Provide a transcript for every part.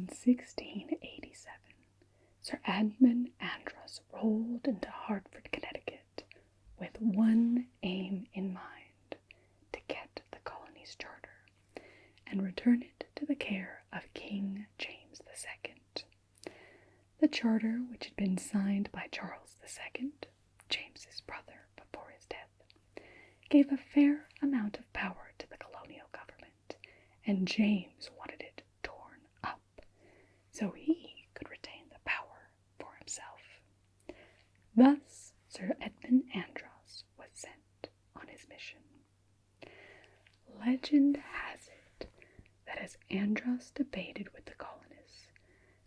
In 1687, Sir Edmund Andros rolled into Hartford, Connecticut, with one aim in mind: to get the colony's charter and return it to the care of King James II. The charter, which had been signed by Charles II, James's brother before his death, gave a fair amount of power to the colonial government, and James wanted it torn up so he could retain the power for himself. Thus, Sir Edmund Andros was sent on his mission. Legend has it that as Andros debated with the colonists,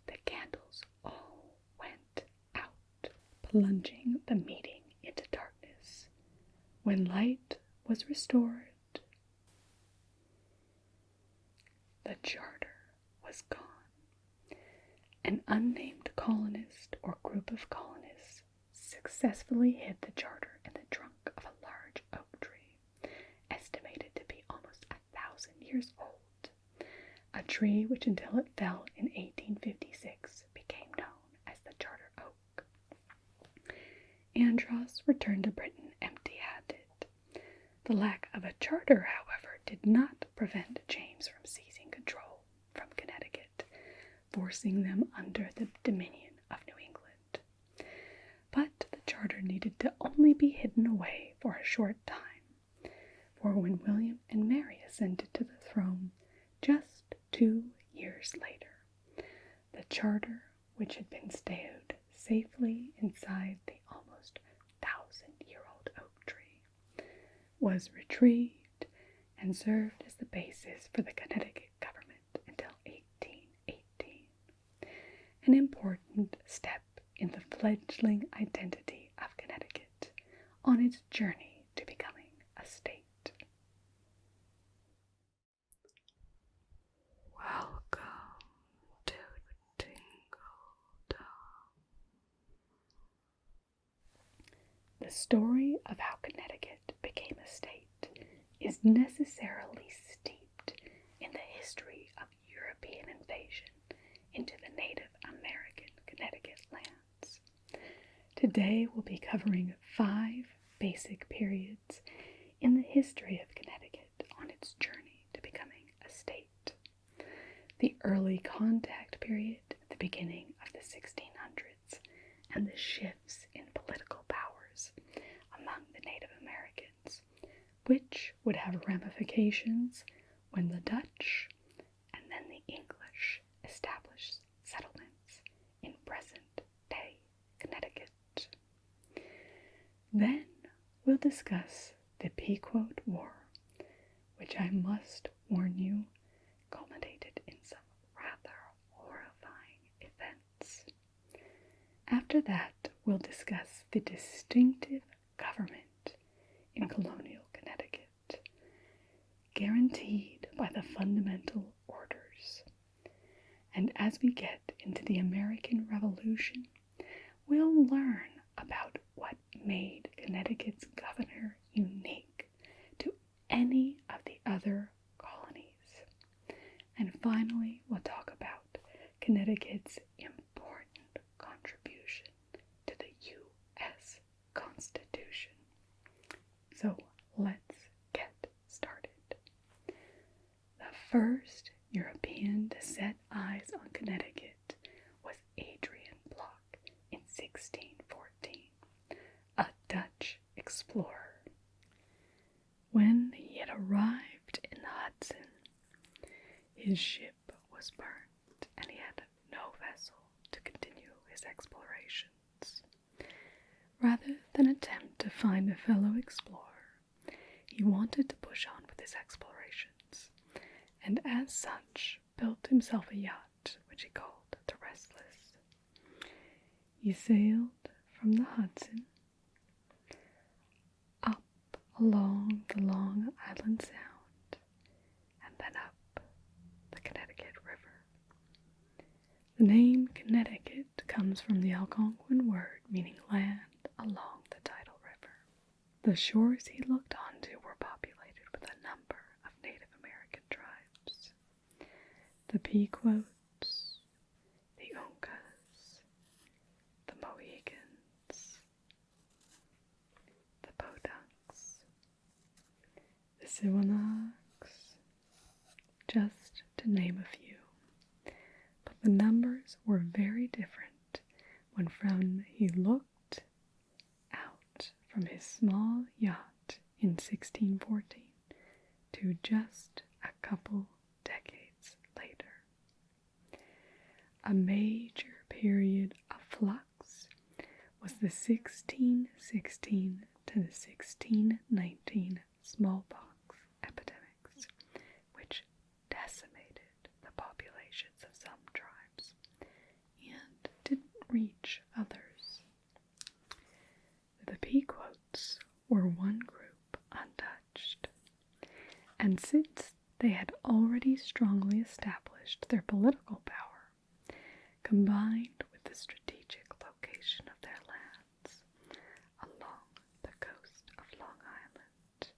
the candles all went out, plunging the meeting into darkness. When light was restored, the charter was gone. An unnamed colonist or group of colonists successfully hid the charter in the trunk of a large oak tree, estimated to be almost 1,000 years old, a tree which until it fell in 1856 became known as the Charter Oak. Andros returned to Britain empty-handed. The lack of a charter, however, did not prevent James from seizing control from Connecticut, forcing them under the dominion of New England. But the charter needed to only be hidden away for a short time, for when William and Mary ascended to the throne just 2 years later, the charter, which had been stowed safely inside the almost 1,000-year-old oak tree, was retrieved and served as the basis for the Connecticut government until 1818, an important step in the fledgling identity of Connecticut on its journey to becoming a state. Welcome to Tingledom. The story of how Connecticut became a state is necessarily steeped in the history of European invasion into the Native American Connecticut lands. Today we'll be covering 5 basic periods in the history of Connecticut on its journey to becoming a state. The early contact period at the beginning of the 1600s and the shifts in political powers among the Native Americans, which would have ramifications when the Dutch and then the English established settlements in present-day Connecticut. Then we'll discuss the Pequot War, which I must warn you culminated in some rather horrifying events. After that, we'll discuss the distinctive government in colonial Connecticut, guaranteed by the fundamental orders. And as we get into the American Revolution, we'll learn about what made Connecticut's governor unique to any of the other colonies. And finally, we'll talk about Connecticut's important contribution to the U.S. Constitution. So let's get started. The first European to set eyes on Connecticut was Adrian Block in 1614, a Dutch explorer. When he had arrived in the Hudson, his ship was burned and he had no vessel to continue his explorations. Rather than attempt to find a fellow explorer, he wanted to push on with his explorations, and as such built himself a yacht which he called the Restless. He sailed from the Hudson up along the Long Island Sound and then up the Connecticut River. The name Connecticut comes from the Algonquin word meaning land along the tidal river. The shores he looked onto were populated with a number of Native American tribes. The Pequots Siwanax, just to name a few. But the numbers were very different when he looked out from his small yacht in 1614 to just a couple decades later. A major period of flux was the 1616 to the 1619 smallpox epidemics, which decimated the populations of some tribes and didn't reach others. The Pequots were one group untouched, and since they had already strongly established their political power, combined with the strategic location of their lands along the coast of Long Island,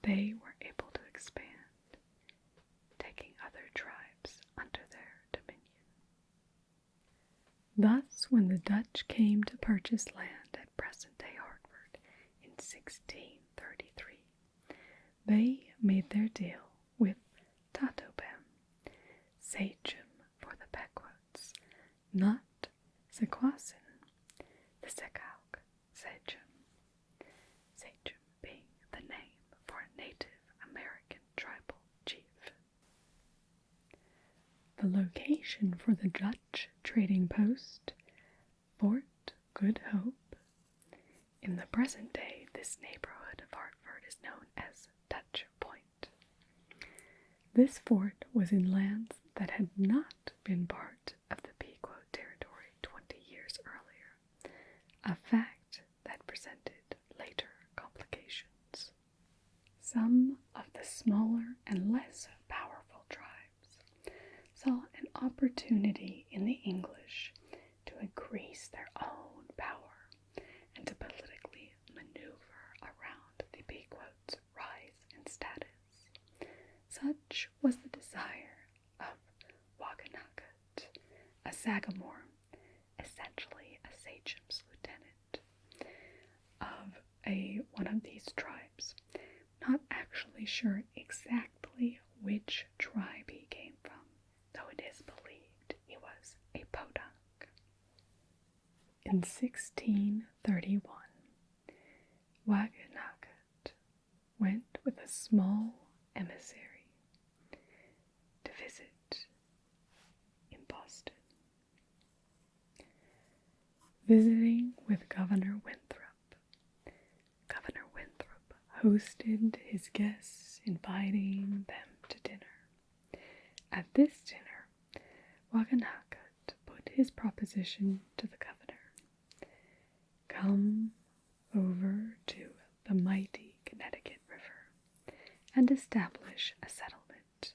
they were able to expand, taking other tribes under their dominion. Thus, when the Dutch came to purchase land at present-day Hartford in 1633, they made their deal with Tatobem, sachem for the Pequots, not Sequasin, the Secauk sachem, sachem being the name for a Native American tribal chief. The location for the Dutch trading post, Fort Good Hope. In the present day, this neighborhood of Hartford is known as Dutch Point. This fort was in lands that had not been part of the Pequot territory 20 years earlier, a fact that presented later complications. Some of the smaller and less powerful tribes saw an opportunity in the English to increase their own power and to politically maneuver around the Pequot's rise in status. Such was the desire of Wagenagat, a sagamore, essentially a sachem's lieutenant, of one of these tribes. Not actually sure exactly which tribe he came from, though it is believed he was a podunk. In 1631, Wagenagat went with a small emissary to visit in Boston. Visiting with Governor Winthrop. Governor Winthrop hosted his guests, inviting them to dinner. At this dinner, Wagenagat put his proposition to the governor. Come over to the mighty Connecticut River and establish a settlement.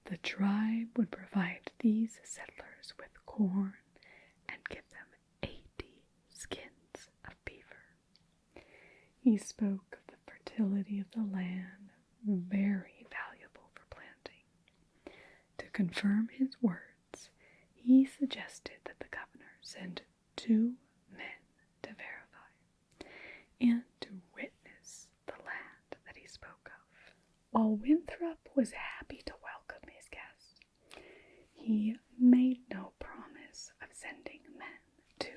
The tribe would provide these settlers with corn and give them 80 skins of beaver. He spoke of the fertility of the land, very valuable for planting. To confirm his words, he suggested that the governor send 2 men to verify and to witness the land that he spoke of. While Winthrop was happy to welcome his guests, he made no promise of sending men to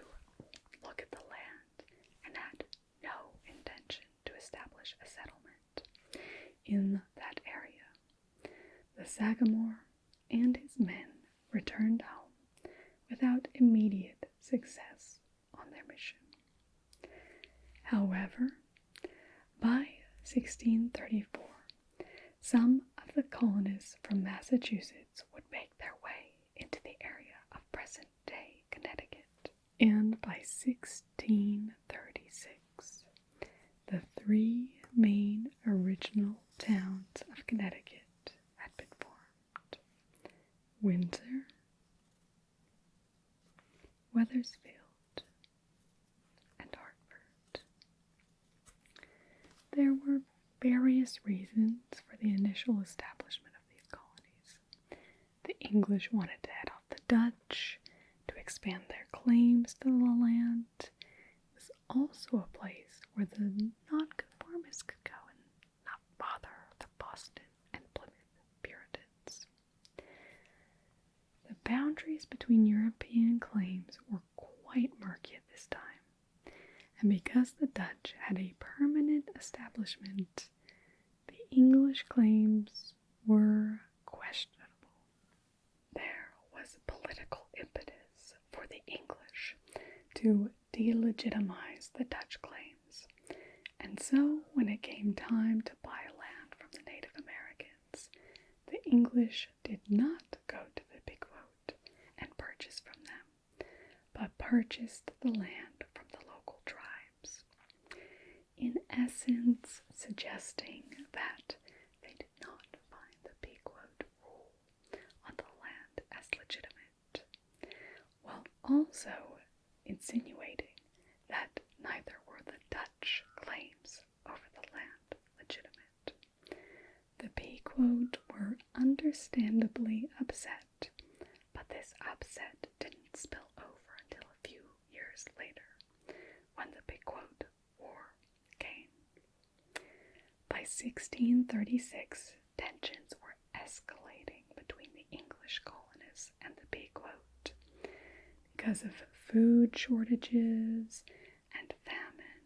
look at the land and had no intention to establish a settlement in that area. The sagamore and his men returned home without immediate success on their mission. However, by 1634, some of the colonists from Massachusetts would make their way into the area of present-day Connecticut, and by 1636, the 3 main original towns of Connecticut had been formed: Windsor, Wethersfield, and Hartford. There were various reasons for the initial establishment of these colonies. The English wanted to head off the Dutch, to expand their claims to the land. It was also a place where the nonconformists could go and not bother boundaries between European claims were quite murky at this time, and because the Dutch had a permanent establishment, the English claims were questionable. There was political impetus for the English to delegitimize the Dutch claims, and so when it came time to buy land from the Native Americans, the English did not go to the Pequot and purchase from them, but purchased the land from the local tribes, in essence suggesting that they did not find the Pequot rule on the land as legitimate, while also insinuating that neither were the Dutch claims over the land legitimate. The Pequot were understandably upset, but this upset didn't spill over until a few years later, when the Pequot War came. By 1636, tensions were escalating between the English colonists and the Pequot because of food shortages and famine.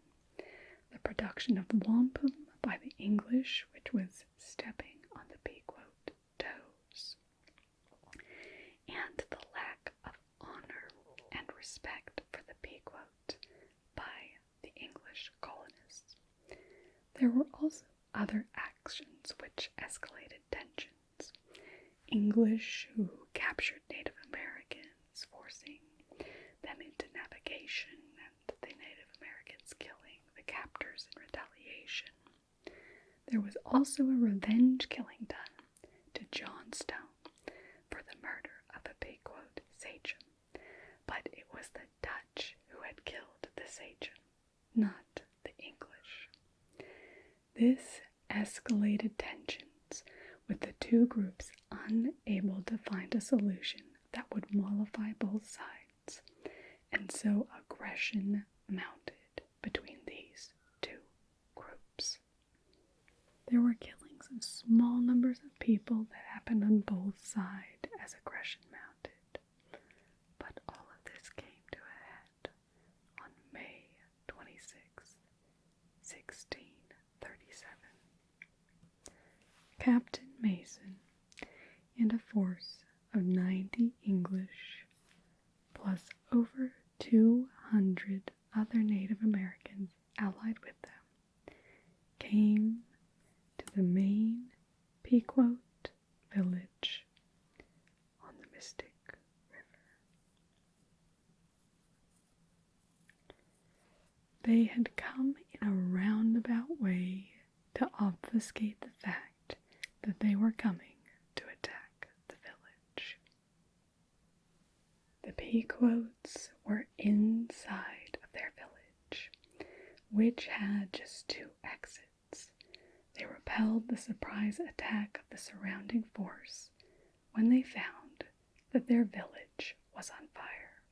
The production of wampum by the English, which was stepping on the Pequot toes, and the lack of honor and respect for the Pequot by the English colonists. There were also other actions which escalated tensions. English who captured Native Americans, forcing them into navigation, and the Native Americans killing the captors in retaliation. There was also a revenge killing done to Johnstone for the murder of a Pequot sachem, but it was the Dutch who had killed the sachem, not the English. This escalated tensions, with the two groups unable to find a solution that would mollify both sides, and so aggression mounted between these two groups. There were killings of small numbers of people that happened on both sides as aggression mounted, but all of this came to a head on May 26, 1637. Captain Mason and a force of 90 English, plus over 200 other Native Americans allied with them, came to the main Pequot village on the Mystic River. They had come in a roundabout way to obfuscate the fact that they were coming to attack the village. The Pequots were inside of their village, which had just 2 exits. They repelled the surprise attack of the surrounding force when they found that their village was on fire.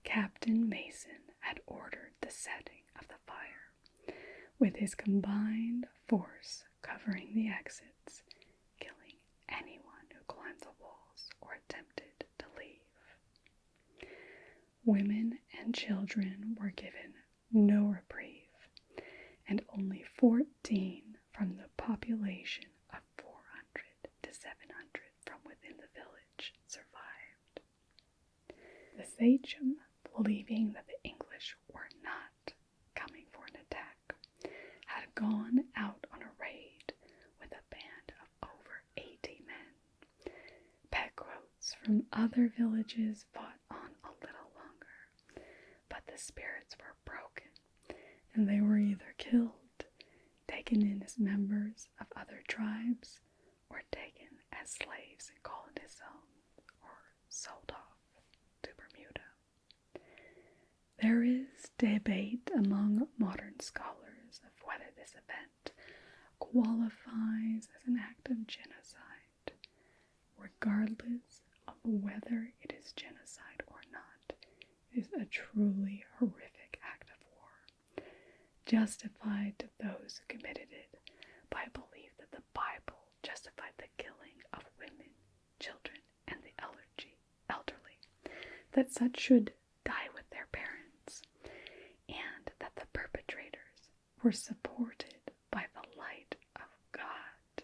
Captain Mason had ordered the setting of the fire, with his combined force covering the exits, killing anyone who climbed the walls or attempted to leave. Women and children were given no reprieve, and only 14 from the population of 400 to 700 from within the village survived. The sachem, believing that the English were not coming for an attack, had gone out on a raid with a band of over 80 men. Pequots from other villages fought on a little longer, but the spirits were broken, and they were either killed, taken in as members of other tribes, or taken as slaves in colonists' homes, or sold off to Bermuda. There is debate among modern scholars of whether this event qualifies as an act of genocide. Regardless of whether it is genocide or not, it is a truly horrific act of war, justified to those who committed it by a belief that the Bible justified the killing of women, children, and the elderly that such should die with their parents, and that the perpetrators were supported by the light of God.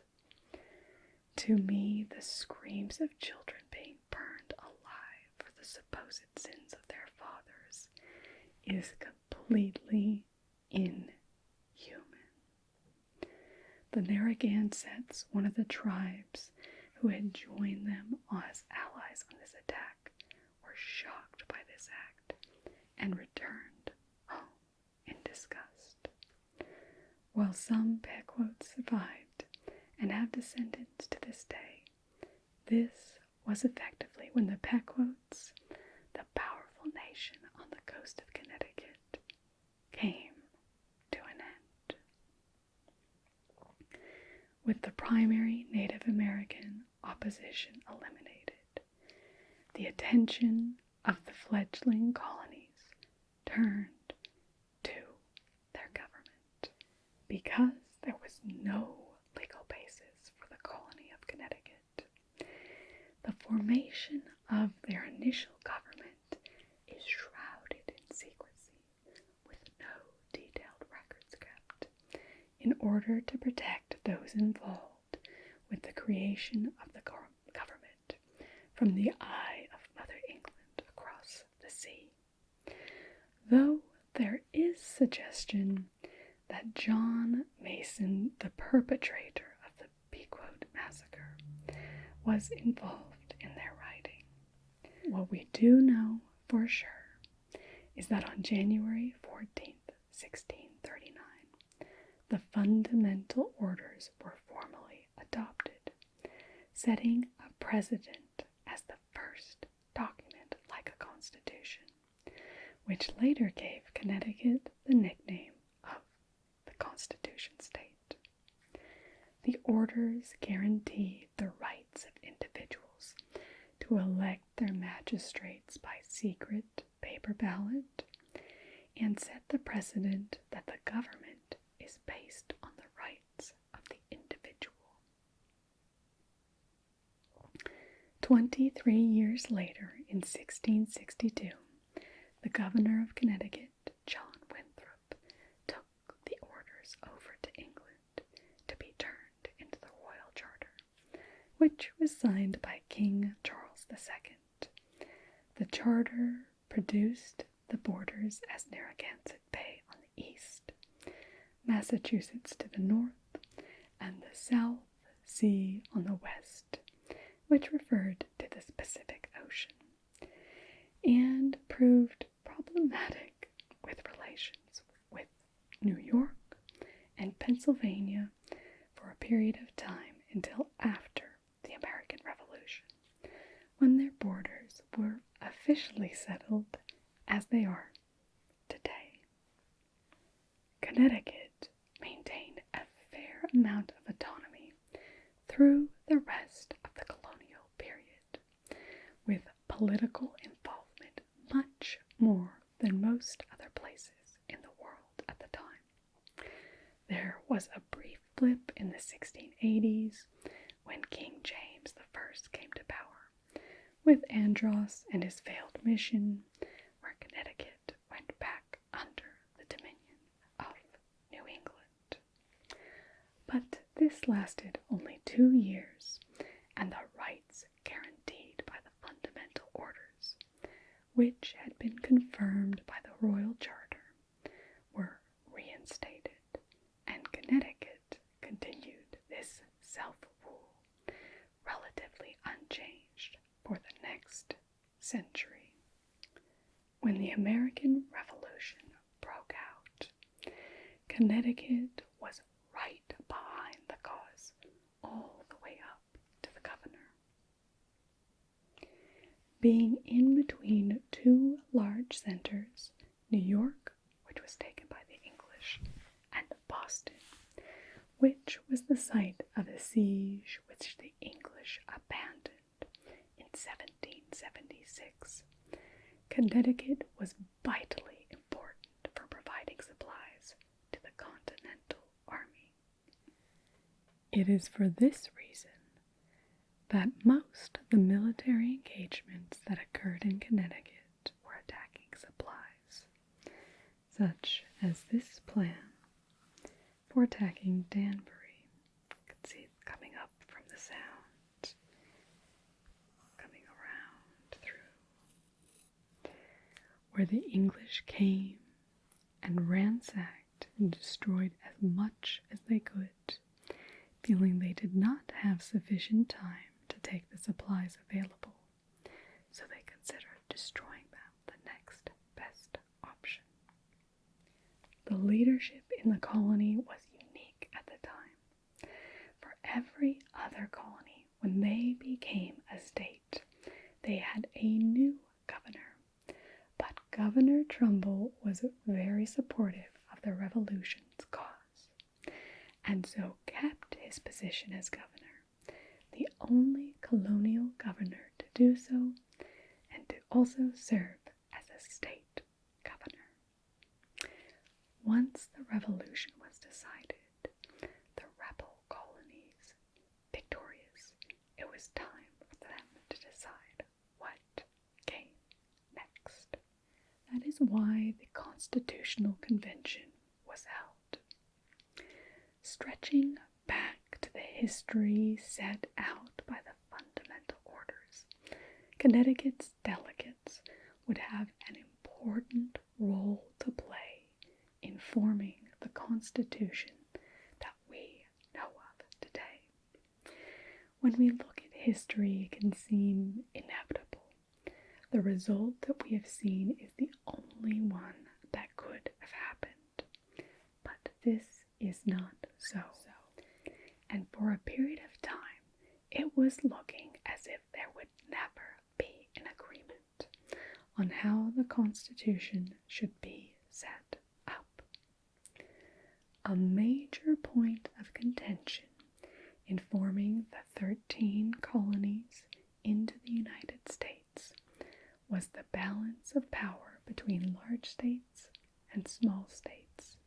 To me, the screams of children being burned alive for the supposed sins of their fathers is completely inhuman. The Narragansetts, one of the tribes who had joined them as allies on this attack, were shocked by this act and returned home in disgust. While some Pequots survived and have descendants to this day, this was effectively when the Pequots, the powerful nation on the coast of Connecticut, came to an end. With the primary Native American opposition eliminated, the attention of the fledgling colonies turned to their government because there was no legal basis for the colony of Connecticut. The formation of their initial government is shrouded in secrecy with no detailed records kept in order to protect those involved with the creation of the government from the eye of Mother England across the sea. Though there is suggestion that John Mason, the perpetrator of the Pequot massacre, was involved in their writing. What we do know for sure is that on January 14th, 1639, the Fundamental Orders were formally adopted, setting a precedent as the first document like a constitution, which later gave Connecticut the nickname of the Constitution State. The orders guaranteed the rights of individuals to elect their magistrates by secret paper ballot and set the precedent that the government is based on the rights of the individual. 23 years later, in 1662, the governor of Connecticut, John Winthrop, took the orders over to England to be turned into the royal charter, which was signed by King Charles II. The charter produced the borders as Narragansett Bay on the east, Massachusetts to the north, and the South Sea on the west, which referred to the Pacific Ocean, and proved problematic with relations with New York and Pennsylvania for a period of time until after the American Revolution, when their borders were officially settled as they are today. Connecticut maintained a fair amount of autonomy through the rest of the colonial period, with political involvement much more than most other places in the world at the time. There was a brief blip in the 1680s when King James I came to power, with Andros and his failed mission, where Connecticut went back under the dominion of New England. But this lasted only 2 years, and the rights guaranteed by the Fundamental Orders, which had been confirmed by the Royal Charter, were reinstated, and Connecticut continued this self-rule relatively unchanged for the next century. When the American Revolution broke out, Connecticut was right behind the cause all the way up to the governor. Being in between two large centers, New York, which was taken by the English, and Boston, which was the site of a siege which the English abandoned in 1776, Connecticut was vitally important for providing supplies to the Continental Army. It is for this reason that most of the military engagements that occurred in Connecticut where the English came and ransacked and destroyed as much as they could, feeling they did not have sufficient time to take the supplies available, so they considered destroying them the next best option. The leadership in the colony was unique at the time. For every other colony, when they became a state, they had a new governor. But Governor Trumbull was very supportive of the Revolution's cause, and so kept his position as governor, the only colonial governor to do so, and to also serve as a state governor. Once the Revolution was decided, the rebel colonies victorious, it was time for them to decide what came next. That is why the Constitutional Convention was held. Stretching back to the history set out by the fundamental orders, Connecticut's delegates would have an important role to play in forming the Constitution that we know of today. When we look at history, it can seem inevitable. The result that we have seen is the only one that could have happened. But this is not so. And for a period of time, it was looking as if there would never be an agreement on how the Constitution should be set up. A major point of contention in forming the 13 colonies into the United States was the balance of power between large states and small states.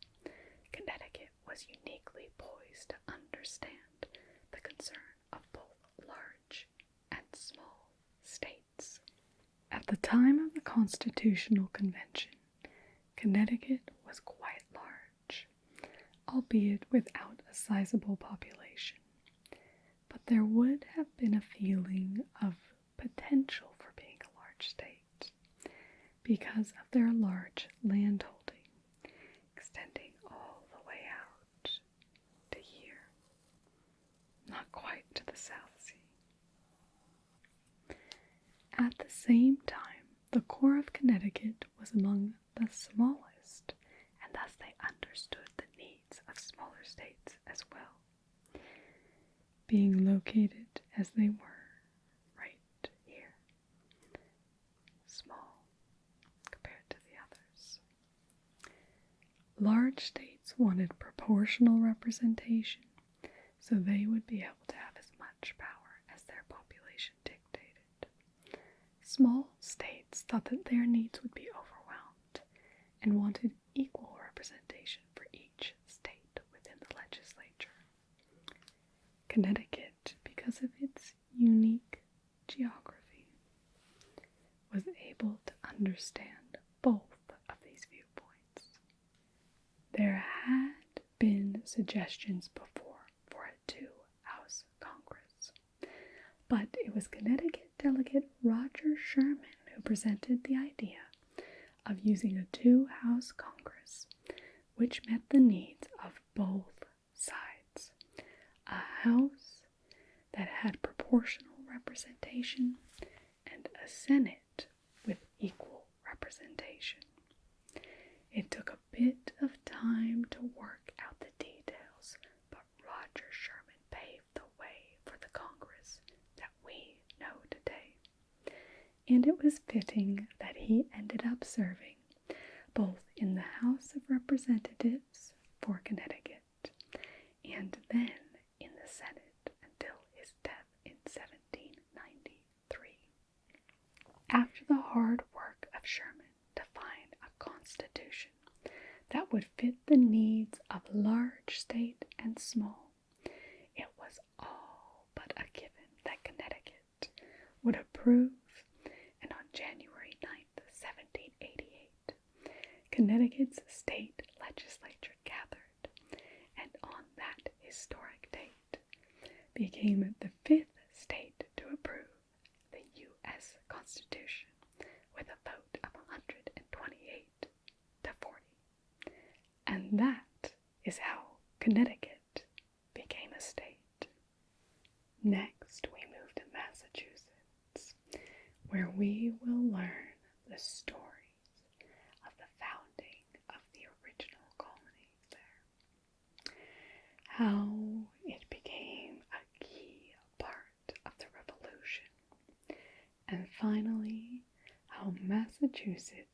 Connecticut was uniquely poised to understand the concern of both large and small states. At the time of the Constitutional Convention, Connecticut was quite large, albeit without a sizable population. But there would have been a feeling of potential for being a large state because of their large landholding, extending all the way out to here, not quite to the South Sea. At the same time, the core of Connecticut was among the smallest, and thus they understood the needs of smaller states as well, being located as they were right here, small compared to the others. Large states wanted proportional representation, so they would be able to have as much power as their population dictated. Small states thought that their needs would be overwhelmed and wanted equal representation for each state within the legislature. Connecticut, because of its unique geography, was able to understand both of these viewpoints. There had been suggestions before for a two-house Congress, but it was Connecticut delegate Roger Sherman who presented the idea of using a two-house Congress, which met the needs of both sides. A house that had proportional representation and a Senate with equal representation. It took a bit of time to work out the details, but Roger Sherman paved the way for the Congress that we know today. And it was fitting that he ended up serving both in the House of Representatives for Connecticut and then in the Senate until his death in 1793. After the hard work of Sherman to find a constitution that would fit the needs of large state and small, it was all but a given that Connecticut would approve, and on January 9th, 1788, Connecticut's state legislature gathered, and on that historic date became the fifth state to approve the U.S. Constitution with a vote of 125 And that is how Connecticut became a state. Next, we move to Massachusetts, where we will learn the stories of the founding of the original colonies there. How it became a key part of the Revolution. And finally, how Massachusetts